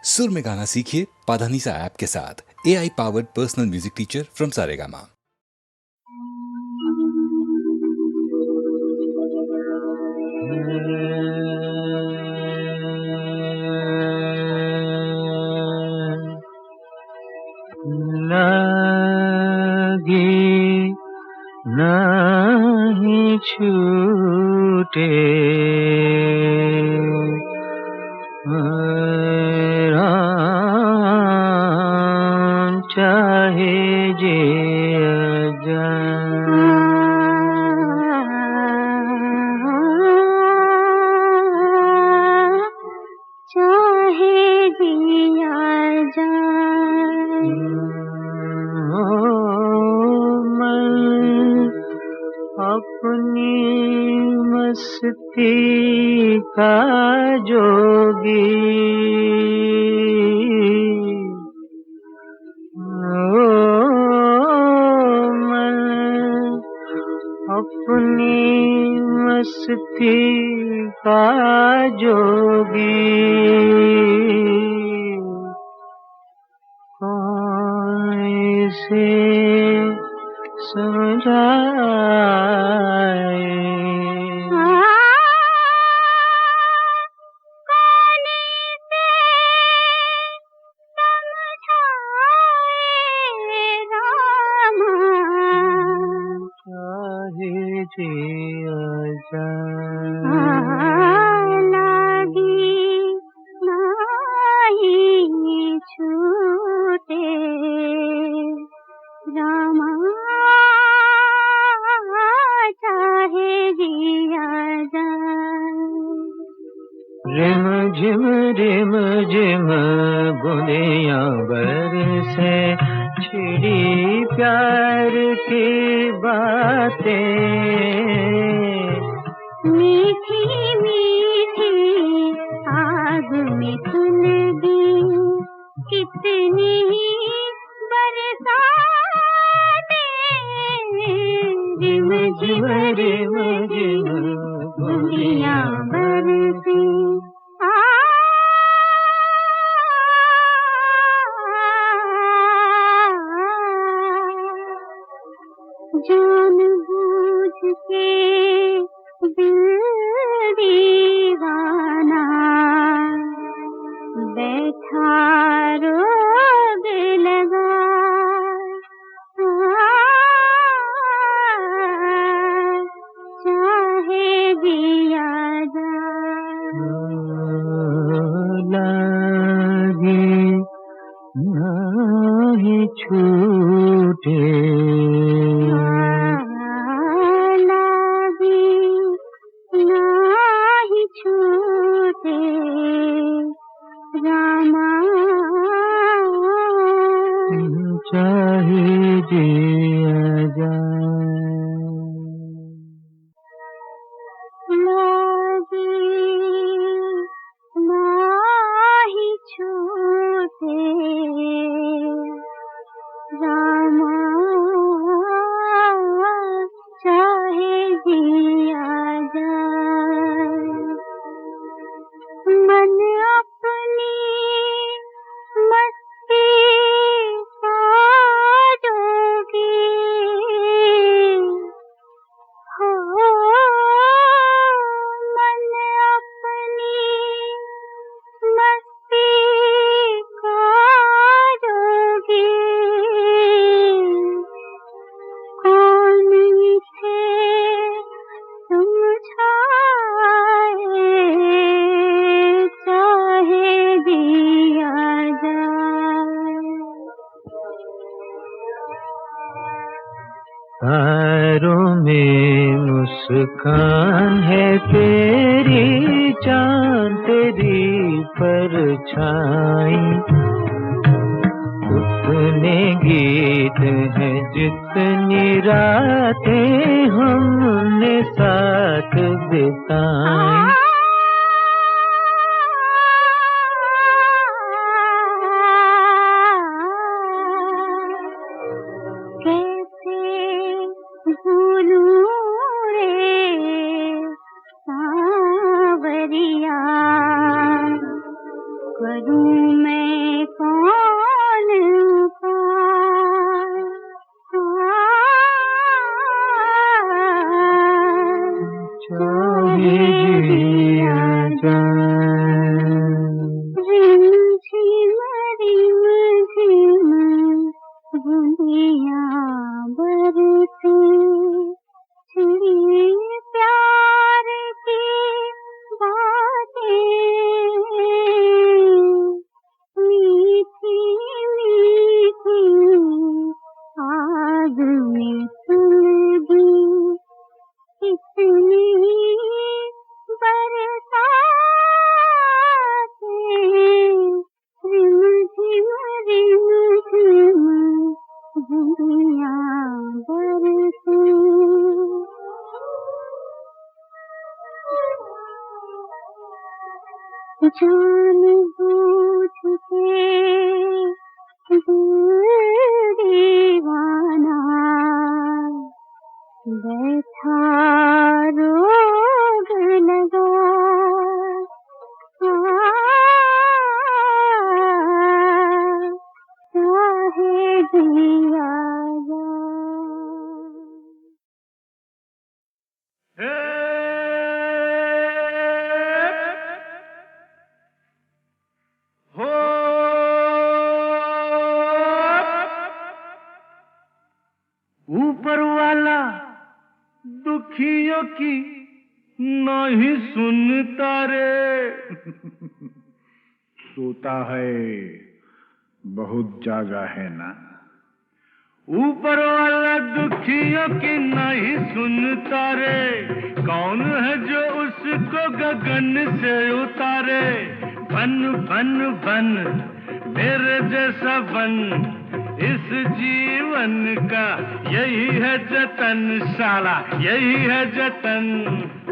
सुर में गाना सीखिए पाधानीसा ऐप के साथ। AI powered personal music teacher from Saregama. लागी नहीं छूटे राम चाहे जिया जाए। चाहे जिया जाए। मैं अपनी मस्ती का जोगी मैं अपनी मस्ती का जोगी कौन से समझाए। जिया जाए। लागी नहीं छूटे रामा चाहे जिया जाए। रिम झिम बूंदियां बरसे छिड़ी प्यार की बातें मीठी मीठी आग में सुलगी कितनी बरसातें। रिम झिम बूंदियां बरसी जान बूझ के दिल दीवाना बैठा रोग लगा। चाहे जिया जाए। लागे नहीं छूटे रामा चाहे जिया जाए। लागी नहीं छूटे रामा चाहे जिया जाए। मन अपनी मस्ती का जोगी हो। मन अपनी मस्ती का जोगी कौन से समझाए। चाहे जिया जाए। तारों में मुस्कान है तेरी, चांद तेरी परछाई। उतने गीत हैं जितनी रातें हमने साथ बिताई। करूं मैं कौन का चाहे जिया जाए। रिम झिम बूंदियां बरसे चिड़ी प्यार की बातें मीठी मीठी आग में सुलगी कितनी बरसातें रिम झिम बूंदियां बरसे। जान बूझ के दिल दीवाना बैठा रोग लगा चाहे जिया ऊपर वाला दुखियों की नहीं सुनता रे। सोता है बहुत जागा है ना। ऊपर वाला दुखियों की नहीं सुनता रे। कौन है जो उसको गगन से उतारे। बन बन बन मेरे जैसा बन इस जीवन का यही है जतन साला यही है जतन।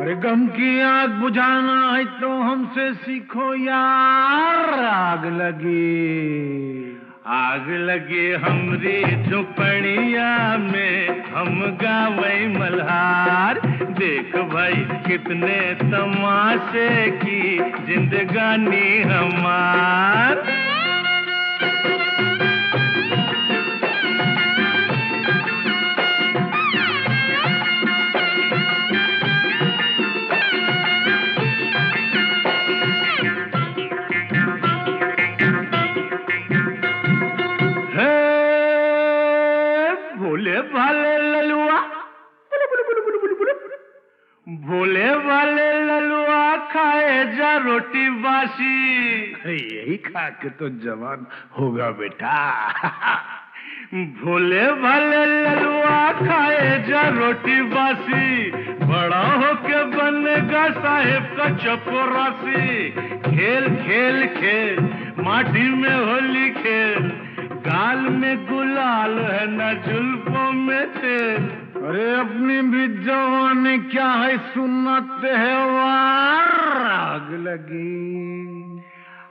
अरे गम की आग बुझाना है तो हमसे सीखो यार। आग लगी हमरी झुपड़िया में हम गावे मल्हार। देख भाई कितने तमाशे की जिंदगानी हमार। भोले भाले ललुआ भोले वाले ललुआ खाए जा रोटी बासी। यही खा के तो जवान होगा बेटा। भोले भाले ललुआ खाए जा रोटी बासी। बड़ा होके बनेगा साहेब का चपरासी। खेल खेल खेल माटी में होली खेल। गाल में गुलाल है न जुल्फों में तेल। अरे अपनी भी जवानी क्या है सुन्नत है वार।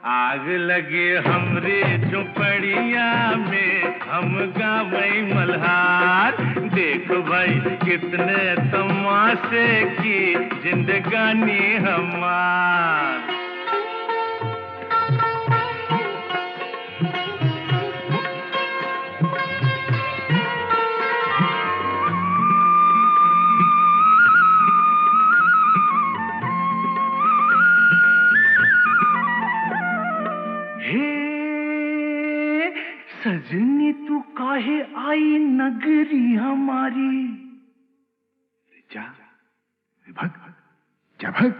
आग लगी हमरी झुपड़िया में हम गावे मल्हार। देख भाई कितने तमाशे की जिंदगानी हमार। सजनी तू काहे आई नगरी हमारी। जा भग जा भग।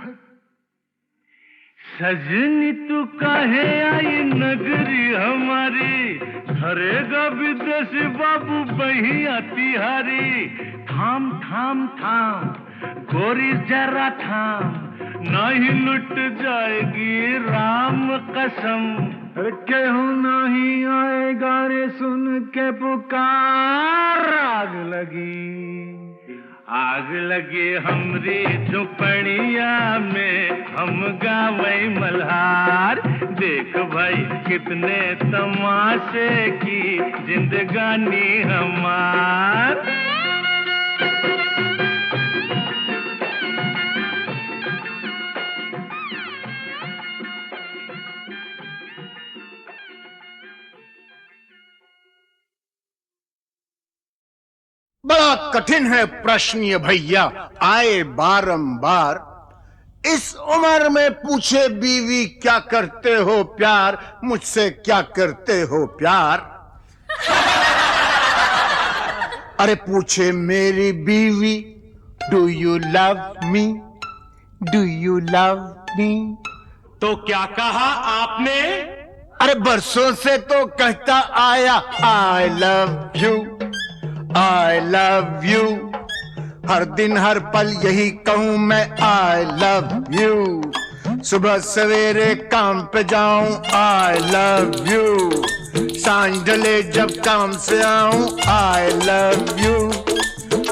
सजनी तू काहे आई नगरी हमारी। धरेगा विदेशी बाबू बहिया तिहारी। थाम थाम थाम गोरी जरा थाम नहीं लुट जाएगी राम कसम। केहू नहीं आएगा रे सुन के पुकार। आग लगी हमरी झुपड़िया में हम गावे मल्हार। देख भाई कितने तमाशे की जिंदगानी हमार। बड़ा कठिन है प्रश्न ये भैया, आए बारंबार। इस उम्र में पूछे बीवी क्या करते हो प्यार, मुझसे क्या करते हो प्यार। अरे पूछे मेरी बीवी, do you love me, do you love मी। तो क्या कहा आपने? अरे बरसों से तो कहता आया I love you, I love you. हर दिन हर पल यही कहूं मैं आई लव यू। सुबह सवेरे काम पे जाऊं आई लव यू, सांझ ढले जब काम से आऊं आई लव यू।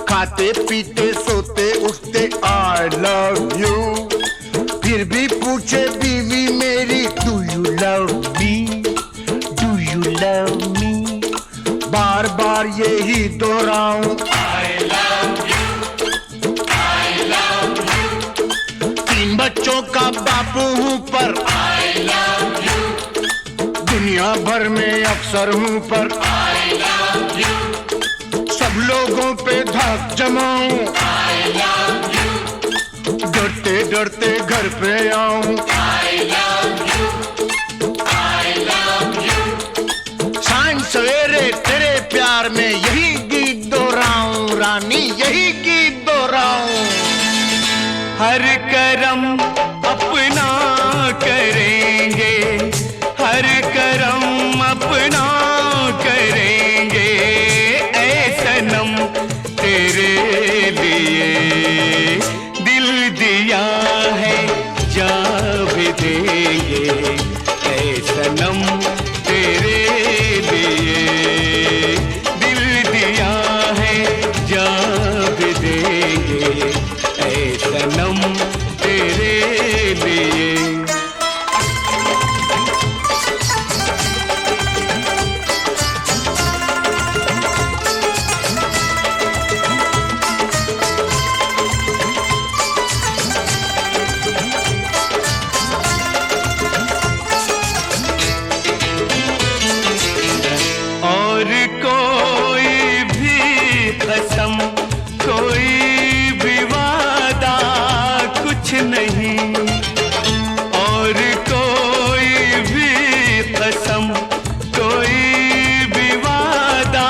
खाते पीते सोते उठते आई लव यू। फिर भी पूछे बीवी मेरी, do you love me, do you love me. बार बार यही दोहराऊं I love you, I love you. 3 बच्चों का बापू हूं पर आई लव यू। दुनिया भर में अफसर हूं पर आई लव यू। सब लोगों पे धाक जमाऊं आई लव यू। डरते डरते घर पे आऊं आई love you, I love you. सांझ सवेरे तेरे प्यार में यही गीत दोहराऊं रानी, यही गीत दोहराऊं। हर करम अपना करेंगे, हर करम अपना करेंगे। ऐ सनम तेरे लिए दिल दिया है, जा भी देंगे। ऐ सनम तेरे लिए दिल दिया है, जा भी देंगे। ऐ सनम तेरे लिए। और कोई भी कसम, कोई भी वादा कुछ नहीं। और कोई भी कसम, कोई भी वादा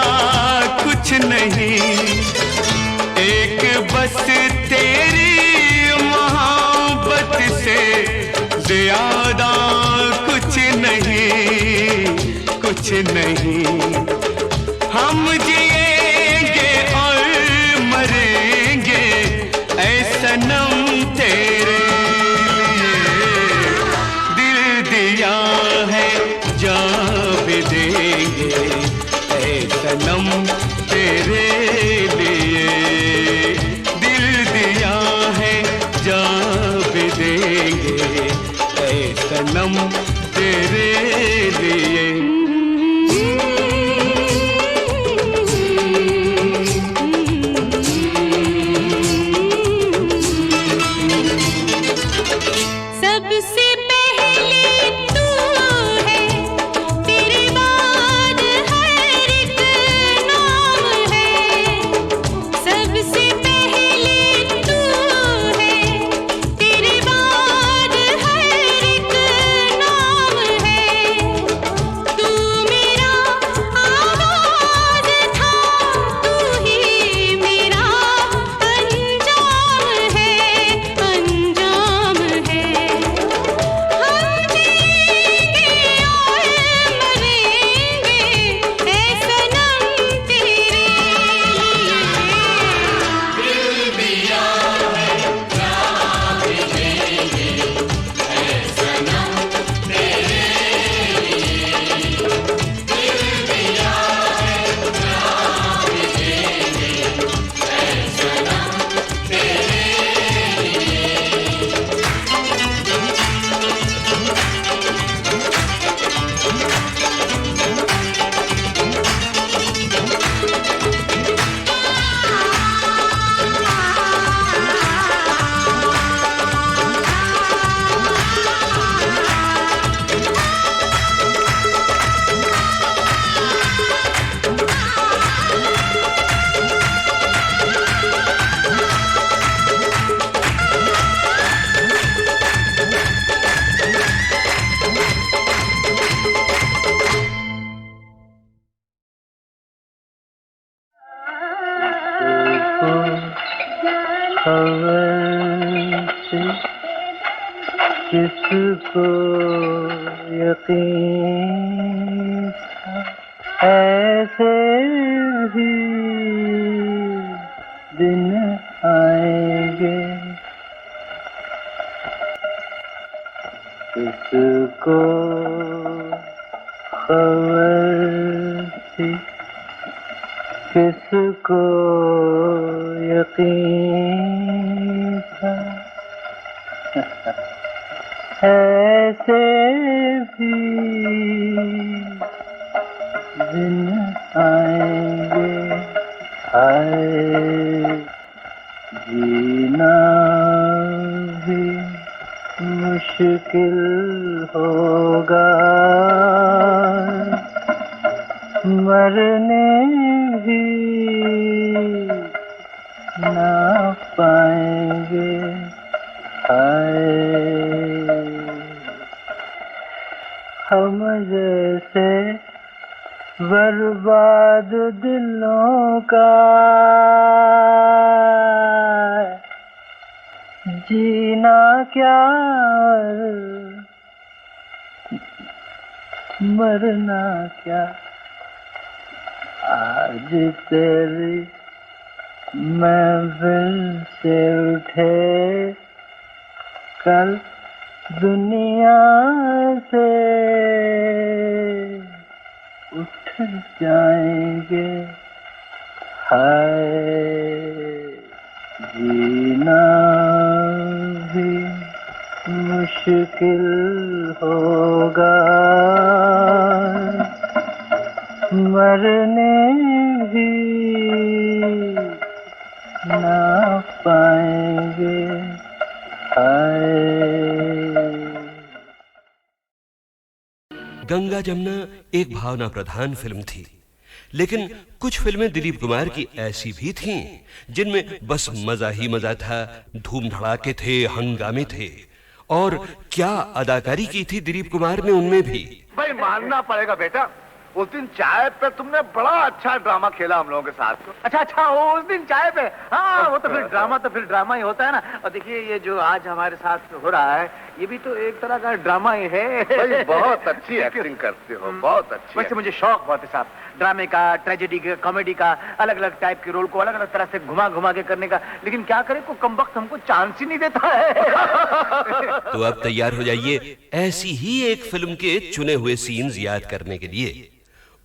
कुछ नहीं। एक बस तेरी मोहब्बत से ज्यादा कुछ नहीं, कुछ नहीं। हम जिएंगे और मरेंगे ऐ सनम तेरे लिए। दिल दिया है, जा भी देंगे ऐ सनम तेरे लिए। दिल दिया है, जा भी देंगे ऐ सनम तेरे लिए। सबसे पहले तू है, तेरे बाद हर एक नाम है। सबसे पहले तू है, तेरे बाद हर एक नाम खबर से किसको यकीन था ऐसे भी दिन आएंगे किसको खबर थी किसको यकीन था ऐसे भी दिन आएंगे हाय जीना भी मुश्किल होगा मरने भी ना पाएंगे हाय हम जैसे बर्बाद दिलों का जीना क्या मरना क्या आज तेरी महफिल से उठे कल दुनिया से उठ जाएंगे हाय जीना भी मुश्किल होगा मरने भी ना पाएंगे हाय गंगा जमुना एक भावना प्रधान फिल्म थी, लेकिन कुछ फिल्में दिलीप कुमार की ऐसी भी थीं जिनमें बस मजा ही मजा था, धूम धड़ाके थे, हंगामे थे। और क्या अदाकारी की थी दिलीप कुमार ने उनमें भी। भाई मानना पड़ेगा बेटा, उस दिन चाय पे तुमने बड़ा अच्छा ड्रामा खेला हम लोगों के साथ। अच्छा उस दिन चाय पे, हाँ वो तो फिर ड्रामा ही होता है ना। और देखिए ये जो आज हमारे साथ हो रहा है ये भी तो एक तरह का ड्रामा ही है। भाई बहुत अच्छी एक्टिंग करते हो, बहुत अच्छी। वैसे मुझे शौक बहुत है साहब ड्रामे का, ट्रेजेडी का, कॉमेडी का, अलग अलग टाइप के रोल को अलग अलग तरह से घुमा घुमा के करने का, लेकिन क्या करें को कमबख्त हमको चांस ही नहीं देता है। तो अब तैयार हो जाइए ऐसी ही एक फिल्म के चुने हुए सीन्स याद करने के लिए।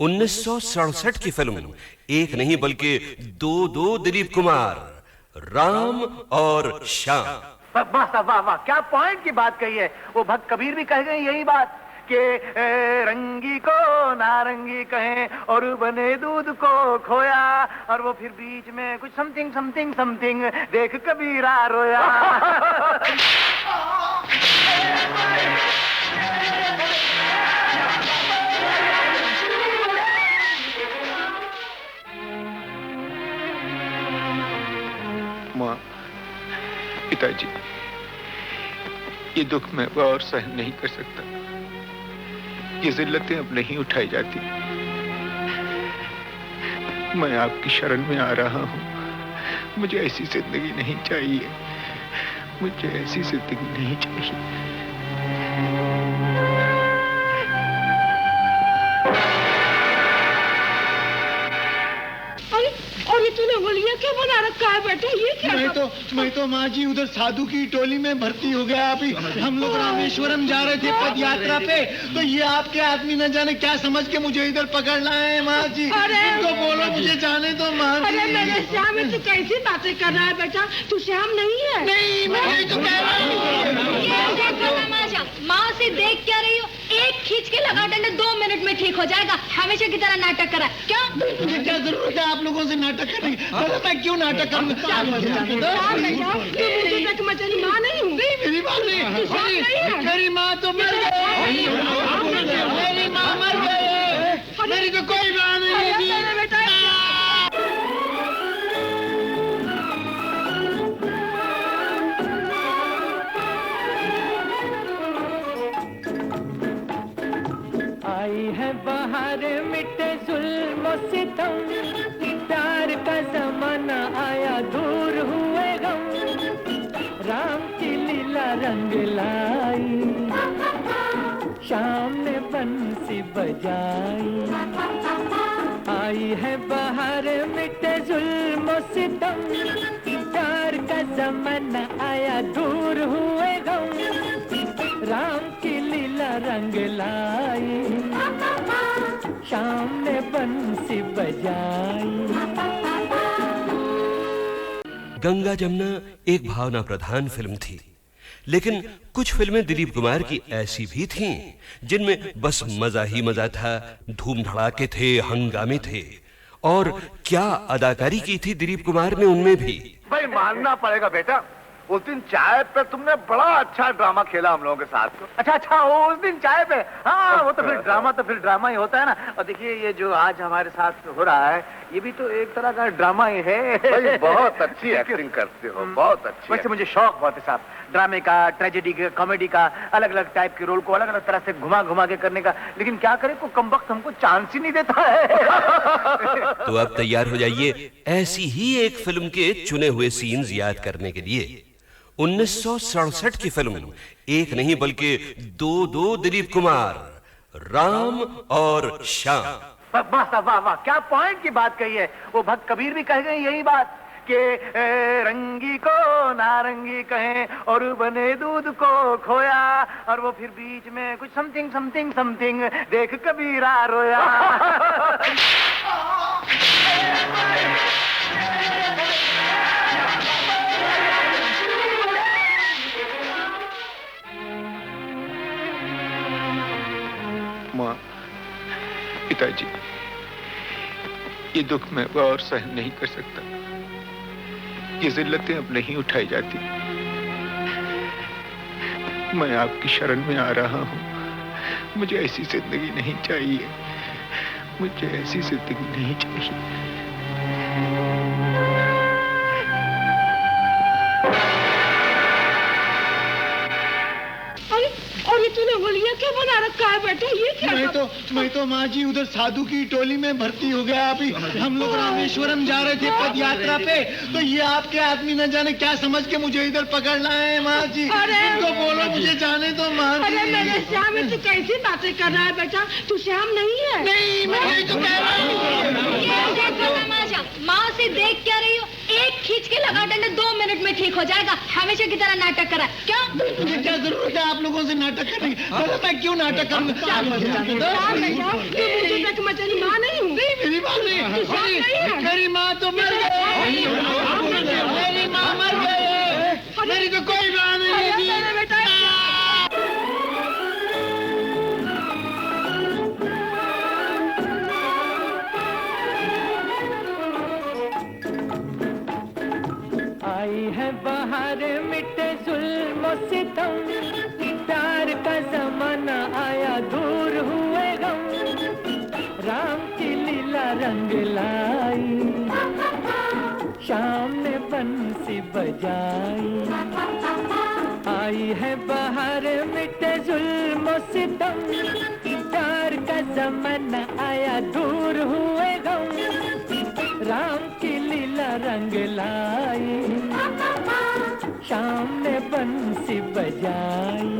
1967 की फिल्म, एक नहीं बल्कि दो दिलीप कुमार, राम और श्याम। वाह वाह वाह, क्या पॉइंट की बात कही है। वो भक्त कबीर भी कह गए यही बात कि रंगी को नारंगी कहें और बने दूध को खोया, और वो फिर बीच में कुछ समथिंग समथिंग समथिंग देख कबीरा रोया। माँ, पिताजी, ये दुख मैं और सहन नहीं कर सकता। ये जिल्लतें अब नहीं उठाई जाती। मैं आपकी शरण में आ रहा हूँ। मुझे ऐसी जिंदगी नहीं चाहिए, मुझे ऐसी जिंदगी नहीं चाहिए। और ये तूने गोलियां क्या बना रखा है बेटा, ये क्या? मैं तो माँ जी उधर साधु की टोली में भर्ती हो गया। अभी हम लोग रामेश्वरम जा रहे थे पद यात्रा पे, तो ये आपके आदमी न जाने क्या समझ के मुझे इधर पकड़ना है माँ जी। तो बोलो मुझे जाने दो माँ जी। अरे मेरे श्याम, तू कैसी बातें कर रहा है बेटा? तू श्याम नहीं है। नहीं, मैं तो कह रहा हूँ। माँ से देख क्या रही हो? एक खींच के लगा डंडा 2 मिनट में ठीक हो जाएगा। हमेशा की तरह नाटक करा क्या? मुझे क्या जरूरत है आप लोगों से नाटक करने की? मैं क्यों नाटक करूँगा? तेरी माँ नहीं हूँ। मेरी माँ नहीं, मेरी माँ तो मर गई। मेरी माँ मर गई, मेरी तो कोई माँ नहीं है। आई है बाहर मिटे जुल्म सितम, प्यार का जमाना आया दूर हुए गम। रंग लाई, शाम ने बंसी बजाई। आई है बाहर मिटे जुल्म सितम, प्यार का जमाना आया दूर हुए गम, राम की लीला रंग लाई, शाम ने बंसी बजाई। गंगा जमुना एक भावना प्रधान फिल्म थी, लेकिन कुछ फिल्में दिलीप कुमार की ऐसी भी थीं जिनमें बस मजा ही मजा था, धूम धड़ाके थे, हंगामे थे। और क्या अदाकारी की थी दिलीप कुमार ने उनमें भी। भाई मानना पड़ेगा बेटा, उस दिन चाय पे तुमने बड़ा अच्छा ड्रामा खेला हम लोगों के साथ। अच्छा उस दिन चाय पे, हाँ वो तो फिर ड्रामा ही होता है ना। और देखिए ये जो आज हमारे साथ हो रहा है ये भी तो एक तरह का ड्रामा ही है। भाई बहुत अच्छी एक्टिंग करते हो, बहुत अच्छी। वैसे मुझे शौक बहुत है साहब, ड्रामे का, ट्रेजेडी का, कॉमेडी का, अलग अलग टाइप के रोल को अलग अलग तरह से घुमा घुमा के करने का। लेकिन क्या करे, कोई कमबख्त हमको चांस ही नहीं देता है। तो अब तैयार हो जाइए ऐसी ही एक फिल्म के चुने हुए सीन्स याद करने के लिए। 1967 की फिल्म, एक नहीं बल्कि दो दिलीप कुमार, राम और श्याम। वाह वाह वाह, क्या पॉइंट की बात कही है। वो भक्त कबीर भी कह गए यही बात कि रंगी को नारंगी कहें और बने दूध को खोया, और वो फिर बीच में कुछ समथिंग समथिंग समथिंग देख कबीरा रोया। माँ, पिताजी, ये दुख मैं और सहन नहीं कर सकता। ये जिल्लतें अब नहीं उठाई जाती। मैं आपकी शरण में आ रहा हूँ। मुझे ऐसी जिंदगी नहीं चाहिए, मुझे ऐसी जिंदगी नहीं चाहिए। और ये तूने होलिया क्या बना रखा है बेटा, ये क्या? मैं तो माँ जी उधर साधु की टोली में भर्ती हो गया। अभी हम लोग रामेश्वरम जा रहे थे पद यात्रा पे, तो ये आपके आदमी न जाने क्या समझ के मुझे इधर पकड़ लाए हैं माँ जी। इनको बोलो मुझे जाने दो माँ जी। अरे मेरे श्याम, तू कैसी बातें कर रहा है बेटा, तू श्याम नहीं है। नहीं, मैं तो कह रहा हूँ। माँ से देख क्या रही हो? एक खींच के लगा डंडा 2 मिनट में ठीक हो जाएगा। हमेशा की तरह नाटक करा क्या? मुझे क्या जरूरत है आप लोगों से नाटक करने की? मैं क्यों नाटक करूंगा? मैं तेरी माँ नहीं हूँ। मेरी माँ नहीं, मेरी माँ तो मर गई। मेरी माँ मर गई, मेरी तो कोई माँ नहीं है। आई है बाहर मिटे जुल्म सितम, प्यार का जमाना आया दूर हुए गम, राम की लीला रंग लाई, शाम ने बंसी बजाई। आई है बाहर मिटे जुल्म सितम, प्यार का जमाना आया दूर हुए गम, राम की लीला रंग लाई, शाम ने बंसी बजाई।